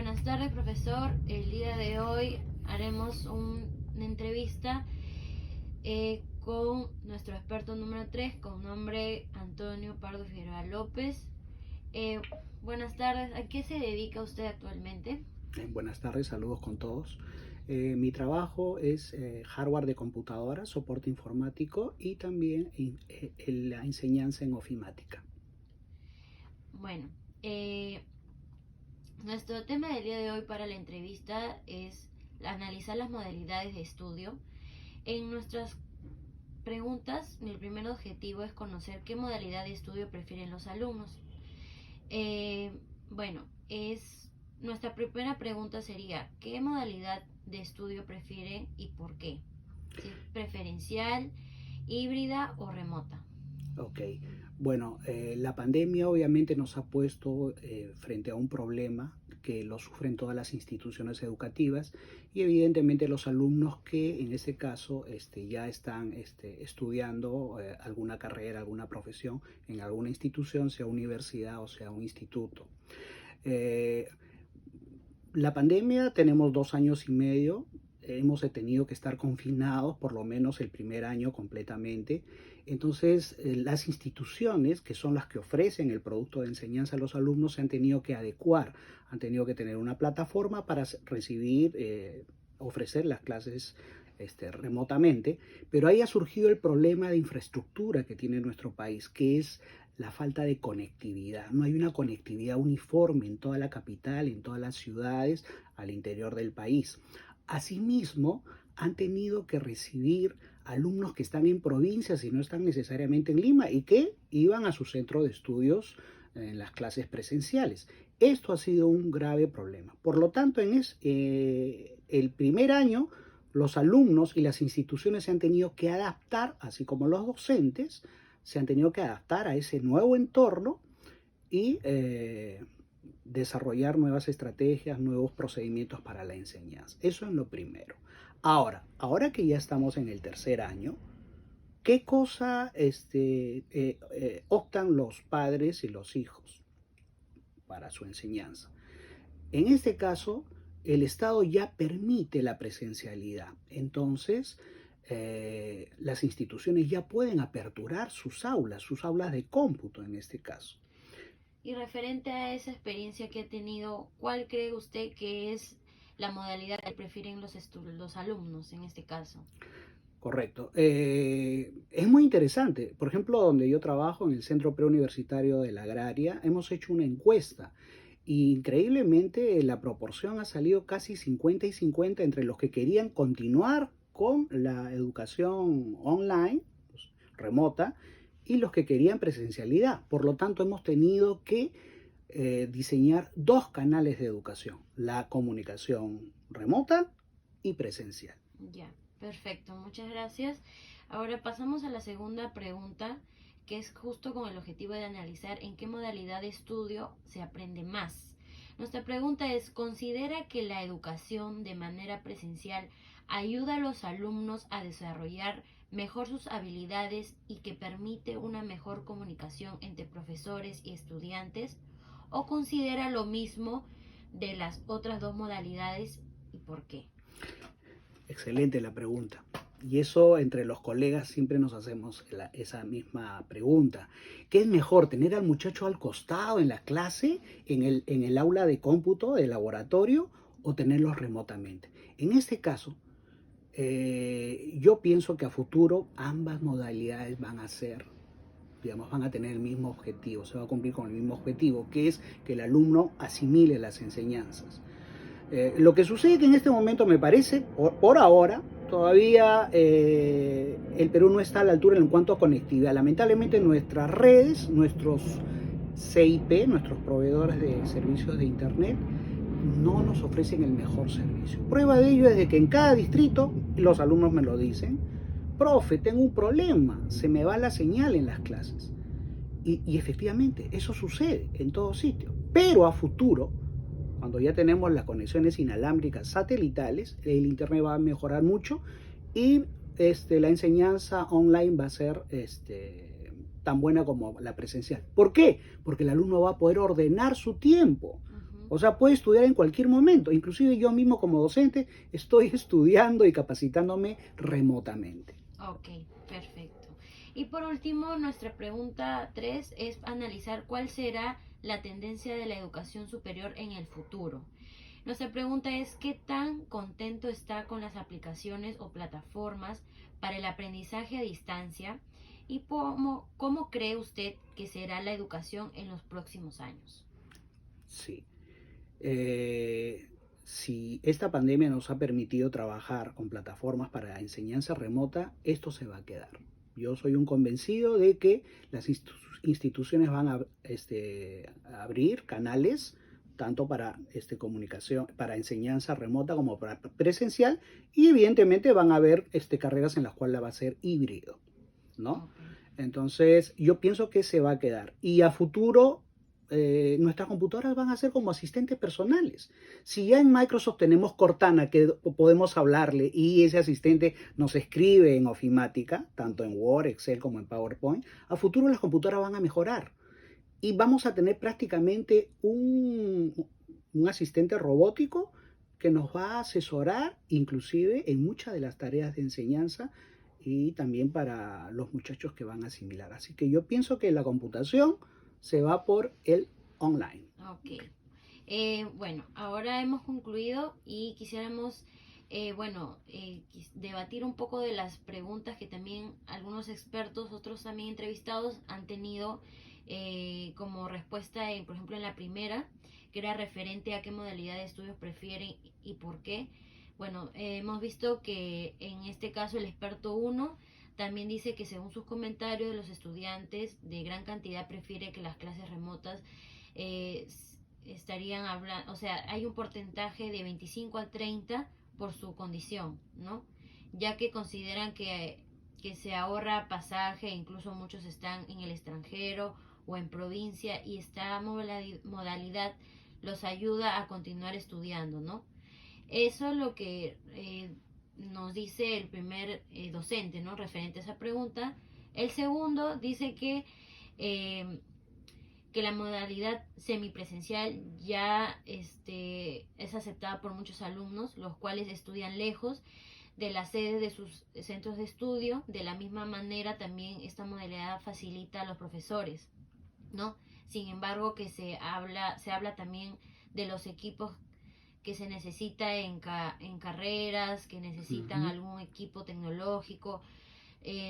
Buenas tardes, profesor. El día de hoy haremos una entrevista con nuestro experto número 3, con nombre Antonio Pardo Figueroa López. Buenas tardes. ¿A qué se dedica usted actualmente? Buenas tardes, saludos con todos. Mi trabajo es hardware de computadora, soporte informático y también la enseñanza en ofimática. Bueno, nuestro tema del día de hoy para la entrevista es analizar las modalidades de estudio. En nuestras preguntas, el primer objetivo es conocer qué modalidad de estudio prefieren los alumnos. Bueno, nuestra primera pregunta sería, ¿qué modalidad de estudio prefieren y por qué? ¿Si es preferencial, híbrida o remota? Ok, bueno, la pandemia obviamente nos ha puesto frente a un problema que lo sufren todas las instituciones educativas y evidentemente los alumnos que en este caso ya están estudiando alguna carrera, alguna profesión en alguna institución, sea universidad o sea un instituto. Eh, la pandemia, tenemos 2 años y medio, hemos tenido que estar confinados por lo menos el primer año completamente. Entonces, las instituciones, que son las que ofrecen el producto de enseñanza a los alumnos, se han tenido que adecuar, han tenido que tener una plataforma para recibir, ofrecer las clases remotamente, pero ahí ha surgido el problema de infraestructura que tiene nuestro país, que es la falta de conectividad. No hay una conectividad uniforme en toda la capital, en todas las ciudades, al interior del país. Asimismo, han tenido que recibir alumnos que están en provincias y no están necesariamente en Lima y que iban a su centro de estudios en las clases presenciales. Esto ha sido un grave problema. Por lo tanto, el primer año, los alumnos y las instituciones se han tenido que adaptar, así como los docentes, se han tenido que adaptar a ese nuevo entorno y desarrollar nuevas estrategias, nuevos procedimientos para la enseñanza. Eso es lo primero. Ahora que ya estamos en el tercer año, ¿qué cosa optan los padres y los hijos para su enseñanza? En este caso, el Estado ya permite la presencialidad. Entonces, las instituciones ya pueden aperturar sus aulas de cómputo en este caso. Y referente a esa experiencia que ha tenido, ¿cuál cree usted que es la modalidad que prefieren los alumnos en este caso? Correcto. Es muy interesante. Por ejemplo, donde yo trabajo, en el Centro Preuniversitario de la Agraria, hemos hecho una encuesta. Y increíblemente la proporción ha salido casi 50 y 50 entre los que querían continuar con la educación online, pues, remota, y los que querían presencialidad. Por lo tanto, hemos tenido que diseñar dos canales de educación, la comunicación remota y presencial. Ya, perfecto, muchas gracias. Ahora pasamos a la segunda pregunta, que es justo con el objetivo de analizar en qué modalidad de estudio se aprende más. Nuestra pregunta es, ¿considera que la educación de manera presencial ayuda a los alumnos a desarrollar mejor sus habilidades y que permite una mejor comunicación entre profesores y estudiantes? ¿O considera lo mismo de las otras dos modalidades y por qué? Excelente la pregunta. Y eso entre los colegas siempre nos hacemos esa misma pregunta. ¿Qué es mejor, tener al muchacho al costado en la clase, en el aula de cómputo, de laboratorio, o tenerlos remotamente? En este caso, yo pienso que a futuro ambas modalidades van a ser, digamos, van a tener el mismo objetivo, se va a cumplir con el mismo objetivo, que es que el alumno asimile las enseñanzas. Lo que sucede que en este momento me parece, por ahora, todavía el Perú no está a la altura en cuanto a conectividad. Lamentablemente nuestras redes, nuestros CIP, nuestros proveedores de servicios de internet, no nos ofrecen el mejor servicio. Prueba de ello es de que en cada distrito, los alumnos me lo dicen, profe, tengo un problema, se me va la señal en las clases. Y efectivamente, eso sucede en todo sitio. Pero a futuro, cuando ya tenemos las conexiones inalámbricas satelitales, el internet va a mejorar mucho y la enseñanza online va a ser tan buena como la presencial. ¿Por qué? Porque el alumno va a poder ordenar su tiempo. O sea, puede estudiar en cualquier momento. Inclusive yo mismo como docente estoy estudiando y capacitándome remotamente. Ok, perfecto. Y por último, nuestra pregunta 3 es analizar cuál será la tendencia de la educación superior en el futuro. Nuestra pregunta es ¿qué tan contento está con las aplicaciones o plataformas para el aprendizaje a distancia? ¿Y cómo cree usted que será la educación en los próximos años? Sí. Si esta pandemia nos ha permitido trabajar con plataformas para enseñanza remota, esto se va a quedar. Yo soy un convencido de que las instituciones van a abrir canales tanto para comunicación, para enseñanza remota como para presencial, y evidentemente van a haber carreras en las cuales va a ser híbrido, ¿no? Okay. Entonces, yo pienso que se va a quedar. Y a futuro, nuestras computadoras van a ser como asistentes personales. Si ya en Microsoft tenemos Cortana, que podemos hablarle y ese asistente nos escribe en ofimática, tanto en Word, Excel como en PowerPoint, a futuro las computadoras van a mejorar. Y vamos a tener prácticamente un asistente robótico que nos va a asesorar inclusive en muchas de las tareas de enseñanza y también para los muchachos que van a asimilar. Así que yo pienso que la computación se va por el online. Ok. Bueno, ahora hemos concluido y quisiéramos, debatir un poco de las preguntas que también algunos expertos, otros también entrevistados, han tenido como respuesta, por ejemplo, en la primera, que era referente a qué modalidad de estudios prefieren y por qué. Bueno, hemos visto que en este caso el experto uno también dice que según sus comentarios de los estudiantes de gran cantidad prefiere que las clases remotas eh, estarían hablando, o sea, hay un porcentaje de 25 a 30 por su condición, ¿no? Ya que consideran que se ahorra pasaje, incluso muchos están en el extranjero o en provincia y esta modalidad los ayuda a continuar estudiando, ¿no? Eso es lo que nos dice el primer docente, ¿no? Referente a esa pregunta. El segundo dice que la modalidad semipresencial ya es aceptada por muchos alumnos, los cuales estudian lejos de las sedes de sus centros de estudio. De la misma manera, también esta modalidad facilita a los profesores, ¿no? Sin embargo, que se habla también de los equipos que se necesita en carreras, que necesitan algún equipo tecnológico.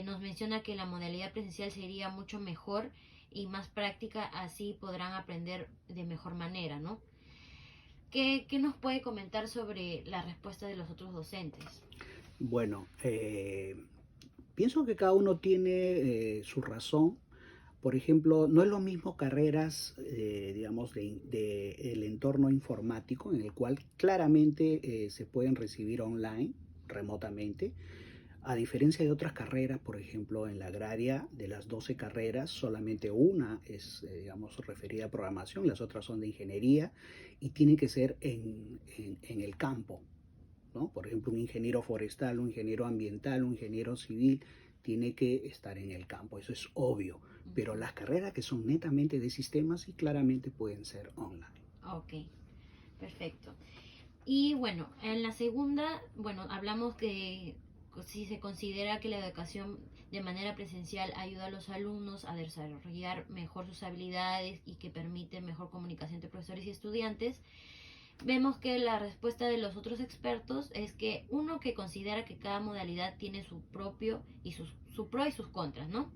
Nos menciona que la modalidad presencial sería mucho mejor y más práctica, así podrán aprender de mejor manera, ¿no? ¿Qué nos puede comentar sobre la respuesta de los otros docentes? Bueno, pienso que cada uno tiene su razón. Por ejemplo, no es lo mismo carreras, digamos, el entorno informático, en el cual claramente se pueden recibir online, remotamente, a diferencia de otras carreras. Por ejemplo, en la agraria, de las 12 carreras, solamente una es, digamos, referida a programación, las otras son de ingeniería y tienen que ser en el campo, ¿no? Por ejemplo, un ingeniero forestal, un ingeniero ambiental, un ingeniero civil tiene que estar en el campo, eso es obvio. Pero las carreras que son netamente de sistemas y claramente pueden ser online. Ok, perfecto. Y bueno, en la segunda, bueno, hablamos que si se considera que la educación de manera presencial ayuda a los alumnos a desarrollar mejor sus habilidades y que permite mejor comunicación entre profesores y estudiantes, vemos que la respuesta de los otros expertos es que uno que considera que cada modalidad tiene su propio y su pro y sus contras, ¿no?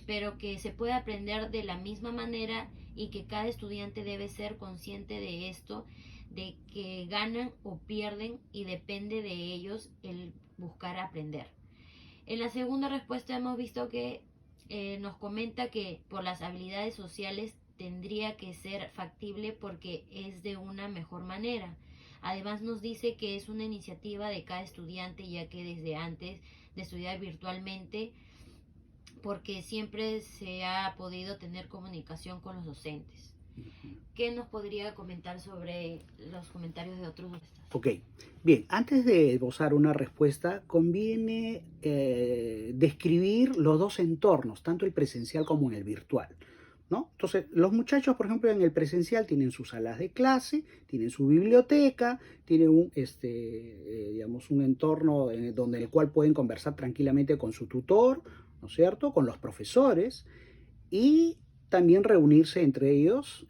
Pero que se puede aprender de la misma manera y que cada estudiante debe ser consciente de esto, de que ganan o pierden y depende de ellos el buscar aprender. En la segunda respuesta hemos visto que nos comenta que por las habilidades sociales tendría que ser factible porque es de una mejor manera. Además nos dice que es una iniciativa de cada estudiante, ya que desde antes de estudiar virtualmente, porque siempre se ha podido tener comunicación con los docentes. ¿Qué nos podría comentar sobre los comentarios de otros docentes? Ok, bien, antes de esbozar una respuesta, conviene describir los dos entornos, tanto el presencial como el virtual. ¿no? Entonces, los muchachos, por ejemplo, en el presencial tienen sus salas de clase, tienen su biblioteca, tienen digamos, un entorno donde el cual pueden conversar tranquilamente con su tutor, ¿no es cierto?, con los profesores, y también reunirse entre ellos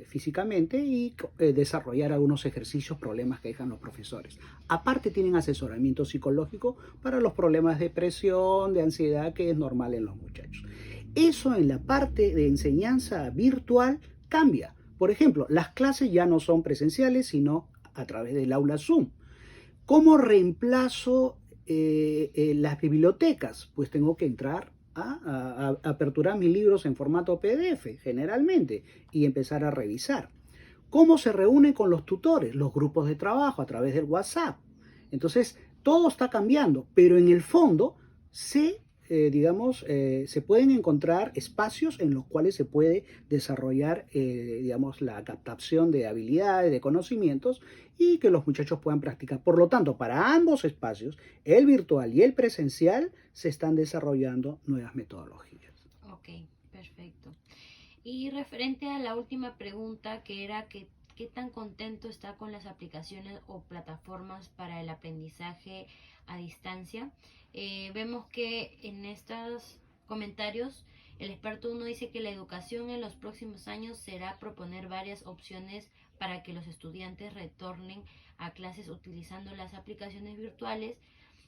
físicamente y desarrollar algunos ejercicios, problemas que dejan los profesores. Aparte tienen asesoramiento psicológico para los problemas de depresión, de ansiedad, que es normal en los muchachos. Eso en la parte de enseñanza virtual cambia. Por ejemplo, las clases ya no son presenciales, sino a través del aula Zoom. ¿Cómo reemplazo las bibliotecas? Pues tengo que entrar a aperturar mis libros en formato PDF, generalmente, y empezar a revisar. ¿Cómo se reúnen con los tutores? Los grupos de trabajo a través del WhatsApp. Entonces, todo está cambiando, pero en el fondo digamos, se pueden encontrar espacios en los cuales se puede desarrollar, digamos, la captación de habilidades, de conocimientos y que los muchachos puedan practicar. Por lo tanto, para ambos espacios, el virtual y el presencial, se están desarrollando nuevas metodologías. Ok, perfecto. Y referente a la última pregunta, que era que qué tan contento está con las aplicaciones o plataformas para el aprendizaje a distancia. Vemos que en estos comentarios el experto uno dice que la educación en los próximos años será proponer varias opciones para que los estudiantes retornen a clases utilizando las aplicaciones virtuales,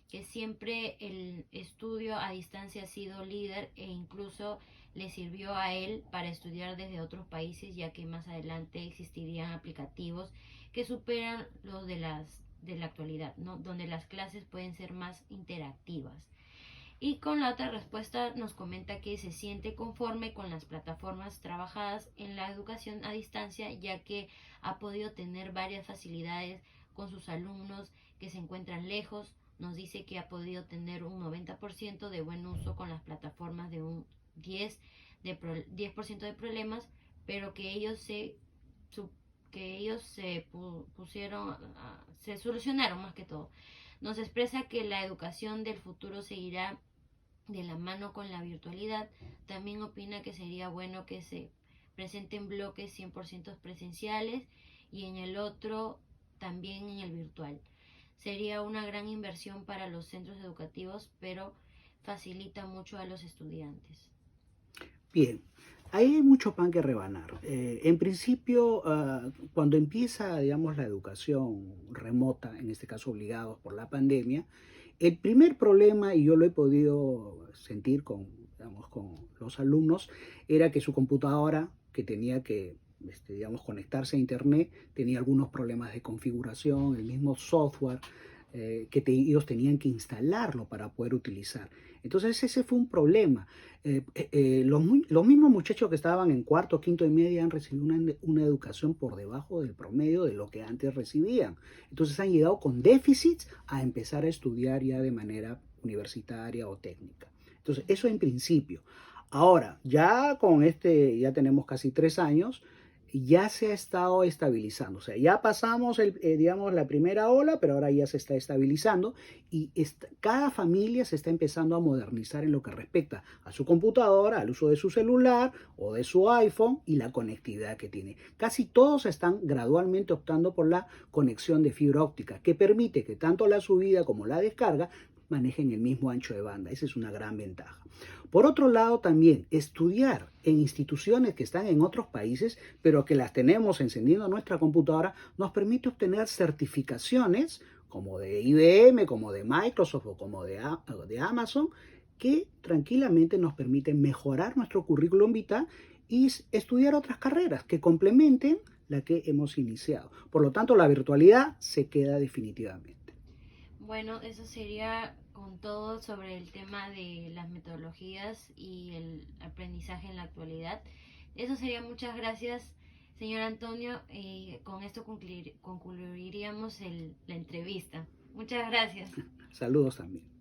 que siempre el estudio a distancia ha sido líder e incluso le sirvió a él para estudiar desde otros países, ya que más adelante existirían aplicativos que superan los de la actualidad, ¿no? Donde las clases pueden ser más interactivas. Y con la otra respuesta nos comenta que se siente conforme con las plataformas trabajadas en la educación a distancia, ya que ha podido tener varias facilidades con sus alumnos que se encuentran lejos. Nos dice que ha podido tener un 90% de buen uso con las plataformas, de un 10% de problemas, pero que ellos pusieron, se solucionaron más que todo. Nos expresa que la educación del futuro seguirá de la mano con la virtualidad. También opina que sería bueno que se presenten bloques 100% presenciales y en el otro también en el virtual. Sería una gran inversión para los centros educativos, pero facilita mucho a los estudiantes. Bien, ahí hay mucho pan que rebanar. En principio, cuando empieza, digamos, la educación remota, en este caso obligados por la pandemia, el primer problema, y yo lo he podido sentir digamos, con los alumnos, era que su computadora, que tenía que, digamos, conectarse a internet, tenía algunos problemas de configuración, el mismo software, ellos tenían que instalarlo para poder utilizar. Entonces ese fue un problema. Los mismos muchachos que estaban en cuarto, quinto y media han recibido una educación por debajo del promedio de lo que antes recibían. Entonces han llegado con déficits a empezar a estudiar ya de manera universitaria o técnica. Entonces eso en principio. Ahora, ya tenemos casi 3 años, ya se ha estado estabilizando. O sea, ya pasamos, digamos, la primera ola, pero ahora ya se está estabilizando y cada familia se está empezando a modernizar en lo que respecta a su computadora, al uso de su celular o de su iPhone y la conectividad que tiene. Casi todos están gradualmente optando por la conexión de fibra óptica, que permite que tanto la subida como la descarga manejen el mismo ancho de banda. Esa es una gran ventaja. Por otro lado, también estudiar en instituciones que están en otros países, pero que las tenemos encendiendo nuestra computadora, nos permite obtener certificaciones como de IBM, como de Microsoft o como de Amazon, que tranquilamente nos permiten mejorar nuestro currículum vitae y estudiar otras carreras que complementen la que hemos iniciado. Por lo tanto, la virtualidad se queda definitivamente. Bueno, eso sería con todo sobre el tema de las metodologías y el aprendizaje en la actualidad. Eso sería. Muchas gracias, señor Antonio. Con esto concluiríamos la entrevista. Muchas gracias. Saludos también.